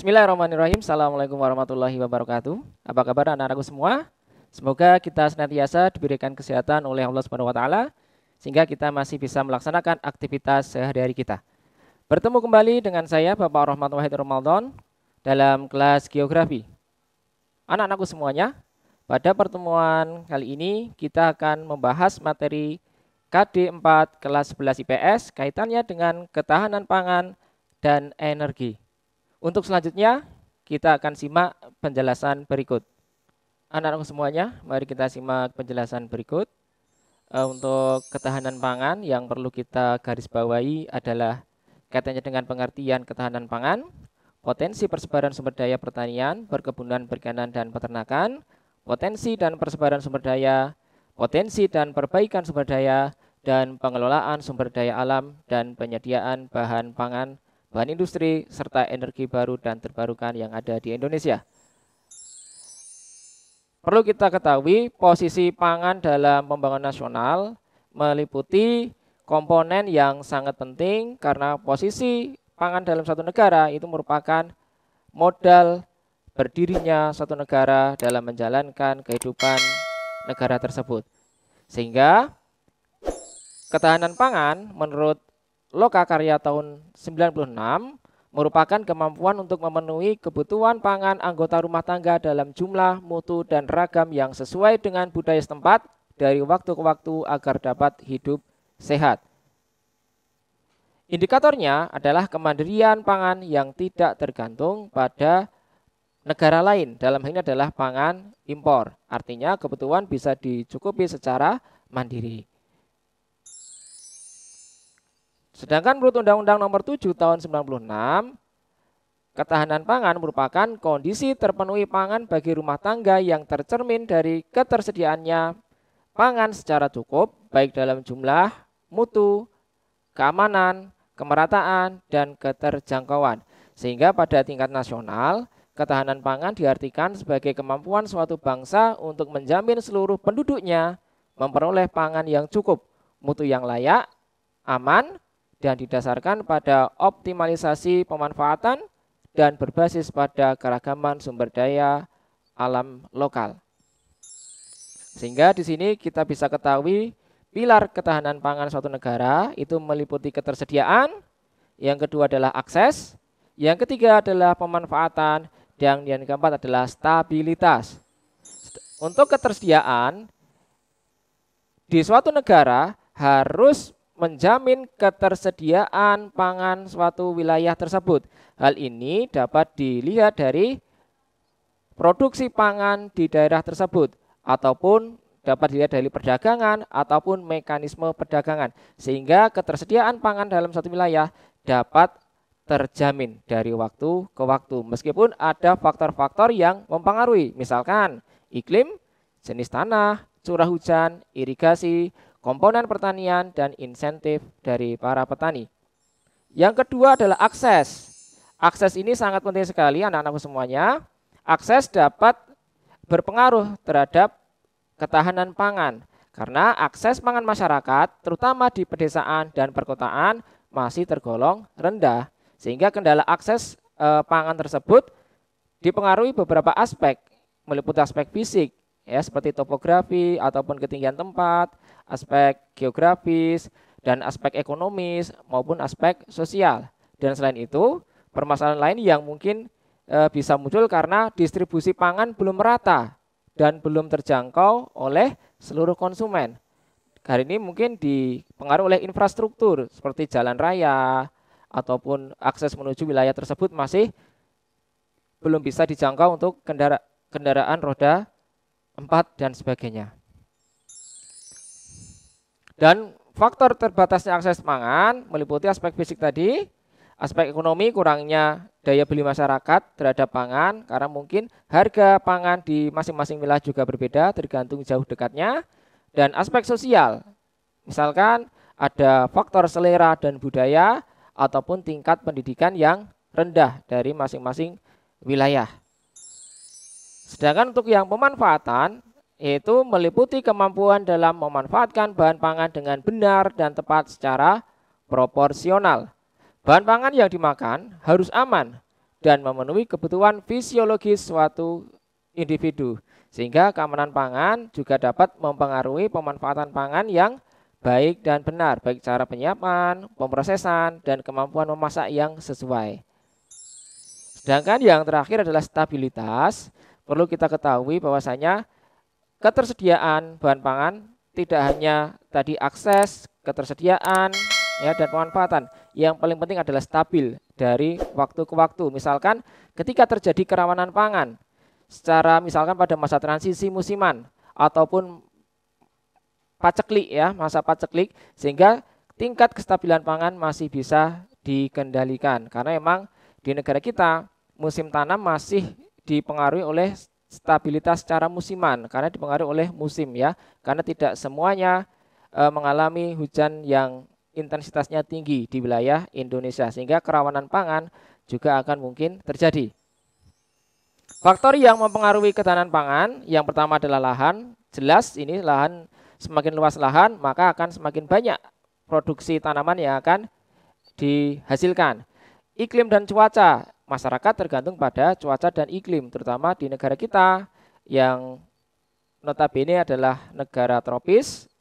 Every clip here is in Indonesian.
Bismillahirrahmanirrahim. Assalamualaikum warahmatullahi wabarakatuh. Apa kabar anak-anakku semua? Semoga kita senantiasa diberikan kesehatan oleh Allah Subhanahu wa taala sehingga kita masih bisa melaksanakan aktivitas sehari-hari kita. Bertemu kembali dengan saya Bapak Rahmat Wahid Ramadan dalam kelas geografi. Anak-anakku semuanya, pada pertemuan kali ini kita akan membahas materi KD 4 kelas 11 IPS kaitannya dengan ketahanan pangan dan energi. Untuk selanjutnya, kita akan simak penjelasan berikut. Anak-anak semuanya, mari kita simak penjelasan berikut. Untuk ketahanan pangan yang perlu kita garis bawahi adalah kaitannya dengan pengertian ketahanan pangan, potensi persebaran sumber daya pertanian, perkebunan, perikanan, dan peternakan, potensi dan persebaran sumber daya, potensi dan perbaikan sumber daya, dan pengelolaan sumber daya alam dan penyediaan bahan pangan, bahan industri, serta energi baru dan terbarukan yang ada di Indonesia. Perlu kita ketahui posisi pangan dalam pembangunan nasional meliputi komponen yang sangat penting karena posisi pangan dalam satu negara itu merupakan modal berdirinya satu negara dalam menjalankan kehidupan negara tersebut. Sehingga ketahanan pangan menurut Lokakarya tahun 96 merupakan kemampuan untuk memenuhi kebutuhan pangan anggota rumah tangga dalam jumlah, mutu, dan ragam yang sesuai dengan budaya setempat dari waktu ke waktu agar dapat hidup sehat. Indikatornya adalah kemandirian pangan yang tidak tergantung pada negara lain. Dalam hal ini adalah pangan impor. Artinya kebutuhan bisa dicukupi secara mandiri. Sedangkan menurut Undang-Undang Nomor 7 Tahun 96, ketahanan pangan merupakan kondisi terpenuhi pangan bagi rumah tangga yang tercermin dari ketersediaannya pangan secara cukup, baik dalam jumlah, mutu, keamanan, kemerataan, dan keterjangkauan. Sehingga pada tingkat nasional, ketahanan pangan diartikan sebagai kemampuan suatu bangsa untuk menjamin seluruh penduduknya memperoleh pangan yang cukup, mutu yang layak, aman, dan didasarkan pada optimalisasi pemanfaatan dan berbasis pada keragaman sumber daya alam lokal. Sehingga di sini kita bisa ketahui pilar ketahanan pangan suatu negara itu meliputi ketersediaan, yang kedua adalah akses, yang ketiga adalah pemanfaatan, dan yang keempat adalah stabilitas. Untuk ketersediaan di suatu negara harus menjamin ketersediaan pangan suatu wilayah tersebut. Hal ini dapat dilihat dari produksi pangan di daerah tersebut ataupun dapat dilihat dari perdagangan ataupun mekanisme perdagangan sehingga ketersediaan pangan dalam satu wilayah dapat terjamin dari waktu ke waktu meskipun ada faktor-faktor yang mempengaruhi, misalkan iklim, jenis tanah, curah hujan, irigasi, komponen pertanian, dan insentif dari para petani. Yang kedua adalah akses. Akses ini sangat penting sekali anak-anakku semuanya. Akses dapat berpengaruh terhadap ketahanan pangan. Karena akses pangan masyarakat, terutama di pedesaan dan perkotaan, masih tergolong rendah. Sehingga kendala akses pangan tersebut dipengaruhi beberapa aspek, meliputi aspek fisik, ya seperti topografi ataupun ketinggian tempat, aspek geografis dan aspek ekonomis maupun aspek sosial. Dan selain itu, permasalahan lain yang mungkin bisa muncul karena distribusi pangan belum merata dan belum terjangkau oleh seluruh konsumen. Hari ini mungkin dipengaruhi oleh infrastruktur seperti jalan raya ataupun akses menuju wilayah tersebut masih belum bisa dijangkau untuk kendaraan roda 4 dan sebagainya. Dan faktor terbatasnya akses pangan meliputi aspek fisik tadi, aspek ekonomi kurangnya daya beli masyarakat terhadap pangan karena mungkin harga pangan di masing-masing wilayah juga berbeda tergantung jauh dekatnya, dan aspek sosial. Misalkan ada faktor selera dan budaya ataupun tingkat pendidikan yang rendah dari masing-masing wilayah. Sedangkan untuk yang pemanfaatan, yaitu meliputi kemampuan dalam memanfaatkan bahan pangan dengan benar dan tepat secara proporsional. Bahan pangan yang dimakan harus aman dan memenuhi kebutuhan fisiologis suatu individu. Sehingga keamanan pangan juga dapat mempengaruhi pemanfaatan pangan yang baik dan benar, baik cara penyiapan, pemrosesan, dan kemampuan memasak yang sesuai. Sedangkan yang terakhir adalah stabilitas. Perlu kita ketahui bahwasanya ketersediaan bahan pangan tidak hanya tadi akses, ketersediaan, ya, dan pemanfaatan. Yang paling penting adalah stabil dari waktu ke waktu. Misalkan ketika terjadi kerawanan pangan, secara misalkan pada masa transisi musiman ataupun paceklik, ya, masa paceklik, sehingga tingkat kestabilan pangan masih bisa dikendalikan. Karena memang di negara kita musim tanam masih dipengaruhi oleh stabilitas secara musiman, karena dipengaruhi oleh musim, ya, karena tidak semuanya mengalami hujan yang intensitasnya tinggi di wilayah Indonesia, sehingga kerawanan pangan juga akan mungkin terjadi. Faktor yang mempengaruhi ketahanan pangan yang pertama adalah lahan. Jelas ini lahan, semakin luas lahan maka akan semakin banyak produksi tanaman yang akan dihasilkan. Iklim dan cuaca. Masyarakat tergantung pada cuaca dan iklim, terutama di negara kita yang notabene adalah negara tropis,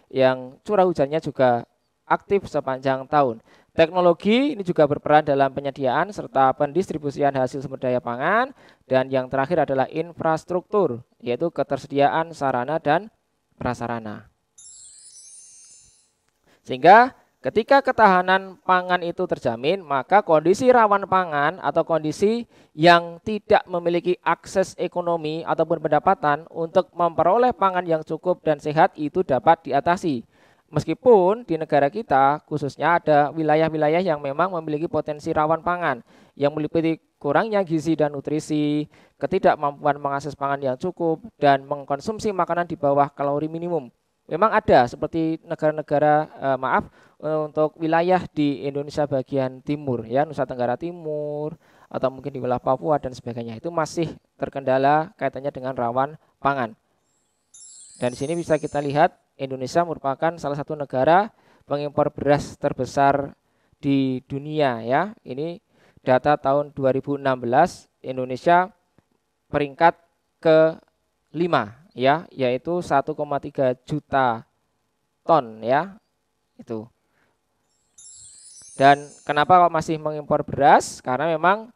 yang curah hujannya juga aktif sepanjang tahun. Teknologi ini juga berperan dalam penyediaan serta pendistribusian hasil sumber daya pangan. Dan yang terakhir adalah infrastruktur, yaitu ketersediaan sarana dan prasarana. Sehingga ketika ketahanan pangan itu terjamin, maka kondisi rawan pangan atau kondisi yang tidak memiliki akses ekonomi ataupun pendapatan untuk memperoleh pangan yang cukup dan sehat itu dapat diatasi. Meskipun di negara kita khususnya ada wilayah-wilayah yang memang memiliki potensi rawan pangan, yang meliputi kurangnya gizi dan nutrisi, ketidakmampuan mengakses pangan yang cukup, dan mengkonsumsi makanan di bawah kalori minimum. Memang ada seperti negara-negara untuk wilayah di Indonesia bagian timur, ya, Nusa Tenggara Timur atau mungkin di wilayah Papua dan sebagainya, itu masih terkendala kaitannya dengan rawan pangan. Dan di sini bisa kita lihat Indonesia merupakan salah satu negara pengimpor beras terbesar di dunia, ya. Ini data tahun 2016, Indonesia peringkat ke-5, ya, yaitu 1,3 juta ton, ya, itu. Dan kenapa kok masih mengimpor beras? Karena memang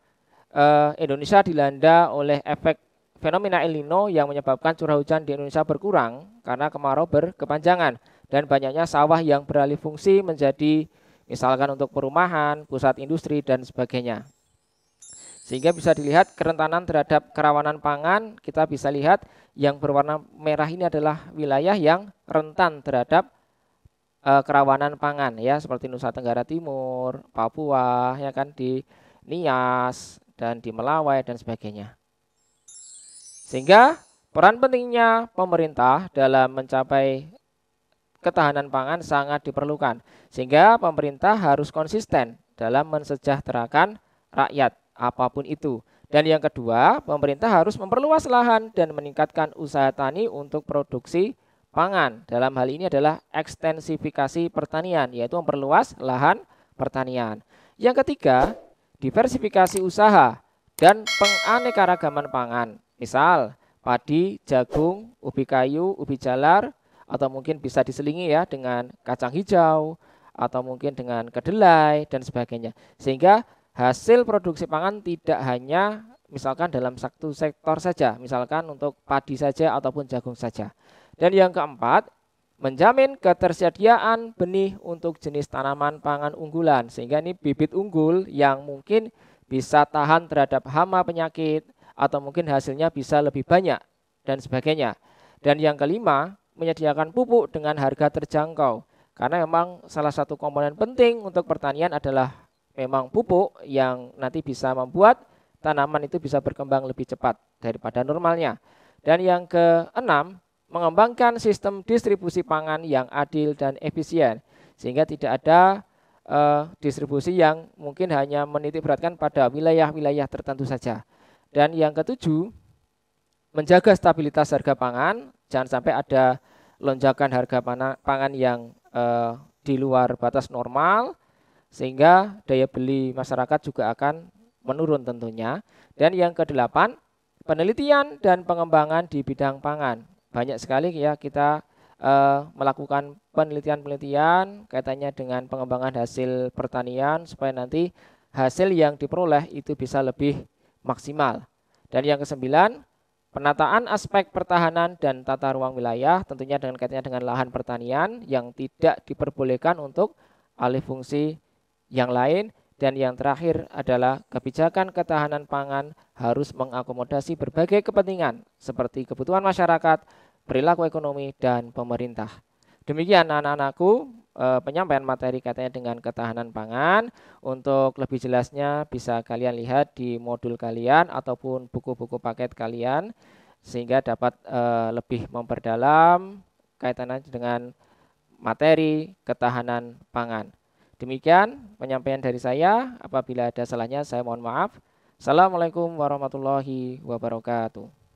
Indonesia dilanda oleh efek fenomena El Nino yang menyebabkan curah hujan di Indonesia berkurang karena kemarau berkepanjangan dan banyaknya sawah yang beralih fungsi menjadi misalkan untuk perumahan, pusat industri dan sebagainya. Sehingga bisa dilihat kerentanan terhadap kerawanan pangan, kita bisa lihat yang berwarna merah ini adalah wilayah yang rentan terhadap kerawanan pangan, ya, seperti Nusa Tenggara Timur, Papua, ya kan, di Nias dan di Melawai dan sebagainya. Sehingga peran pentingnya pemerintah dalam mencapai ketahanan pangan sangat diperlukan. Sehingga pemerintah harus konsisten dalam mensejahterakan rakyat apapun itu. Dan yang kedua, pemerintah harus memperluas lahan dan meningkatkan usaha tani untuk produksi pangan. Dalam hal ini adalah ekstensifikasi pertanian, yaitu memperluas lahan pertanian. Yang ketiga, diversifikasi usaha dan penganekaragaman pangan. Misal padi, jagung, ubi kayu, ubi jalar, atau mungkin bisa diselingi, ya, dengan kacang hijau atau mungkin dengan kedelai dan sebagainya. Sehingga hasil produksi pangan tidak hanya misalkan dalam satu sektor saja, misalkan untuk padi saja ataupun jagung saja. Dan yang keempat, menjamin ketersediaan benih untuk jenis tanaman pangan unggulan, sehingga ini bibit unggul yang mungkin bisa tahan terhadap hama penyakit atau mungkin hasilnya bisa lebih banyak dan sebagainya. Dan yang kelima, menyediakan pupuk dengan harga terjangkau, karena memang salah satu komponen penting untuk pertanian adalah memang pupuk yang nanti bisa membuat tanaman itu bisa berkembang lebih cepat daripada normalnya. Dan yang keenam, mengembangkan sistem distribusi pangan yang adil dan efisien, sehingga tidak ada distribusi yang mungkin hanya menitik beratkan pada wilayah-wilayah tertentu saja. Dan yang ketujuh, menjaga stabilitas harga pangan, jangan sampai ada lonjakan harga pangan yang di luar batas normal, sehingga daya beli masyarakat juga akan menurun tentunya. Dan yang kedelapan, penelitian dan pengembangan di bidang pangan. Banyak sekali ya kita melakukan penelitian-penelitian kaitannya dengan pengembangan hasil pertanian supaya nanti hasil yang diperoleh itu bisa lebih maksimal. Dan yang kesembilan, penataan aspek pertahanan dan tata ruang wilayah tentunya dengan kaitannya dengan lahan pertanian yang tidak diperbolehkan untuk alih fungsi yang lain. Dan yang terakhir adalah kebijakan ketahanan pangan harus mengakomodasi berbagai kepentingan seperti kebutuhan masyarakat, perilaku ekonomi, dan pemerintah. Demikian anak-anakku penyampaian materi katanya dengan ketahanan pangan. Untuk lebih jelasnya bisa kalian lihat di modul kalian ataupun buku-buku paket kalian sehingga dapat lebih memperdalam kaitannya dengan materi ketahanan pangan. Demikian penyampaian dari saya. Apabila ada salahnya saya mohon maaf. Assalamualaikum warahmatullahi wabarakatuh.